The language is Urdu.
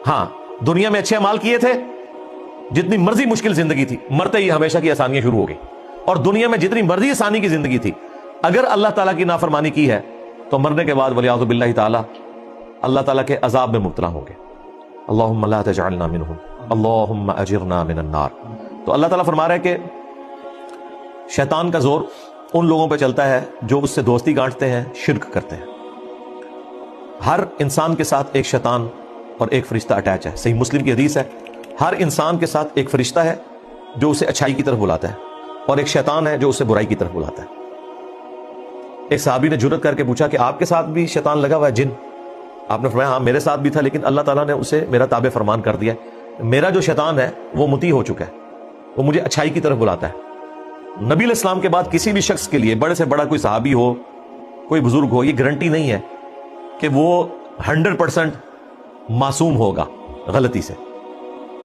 ہاں دنیا میں اچھے اعمال کیے تھے، جتنی مرضی مشکل زندگی تھی، مرتے ہی ہمیشہ کی آسانیاں شروع ہو گئی، اور دنیا میں جتنی مرضی آسانی کی زندگی تھی، اگر اللہ تعالیٰ کی نافرمانی کی ہے تو مرنے کے بعد ولیعوذ باللہ تعالی اللہ تعالیٰ کے عذاب میں مبتلا ہوں گے۔ اللہم لا تجعلنا منہم اللہم اجرنا من النار۔ تو اللہ تعالیٰ فرما رہا ہے کہ شیطان کا زور ان لوگوں پہ چلتا ہے جو اس سے دوستی گانٹتے ہیں، شرک کرتے ہیں۔ ہر انسان کے ساتھ ایک شیطان اور ایک فرشتہ اٹیچ ہے، صحیح مسلم کی حدیث ہے، ہر انسان کے ساتھ ایک فرشتہ ہے جو اسے اچھائی کی طرف بلاتا ہے، اور ایک شیطان ہے جو اسے برائی کی طرف بلاتا ہے۔ ایک صحابی نے جرأت کر کے پوچھا کہ آپ کے ساتھ بھی شیطان لگا ہوا ہے، جن؟ آپ نے فرمایا ہاں میرے ساتھ بھی تھا، لیکن اللہ تعالیٰ نے اسے میرا تابع فرمان کر دیا ہے، میرا جو شیطان ہے وہ مطیع ہو چکا ہے، وہ مجھے اچھائی کی طرف بلاتا ہے۔ نبی علیہ السلام کے بعد کسی بھی شخص کے لیے، بڑے سے بڑا کوئی صحابی ہو، کوئی بزرگ ہو، یہ گارنٹی نہیں ہے کہ وہ 100% معصوم ہوگا غلطی سے۔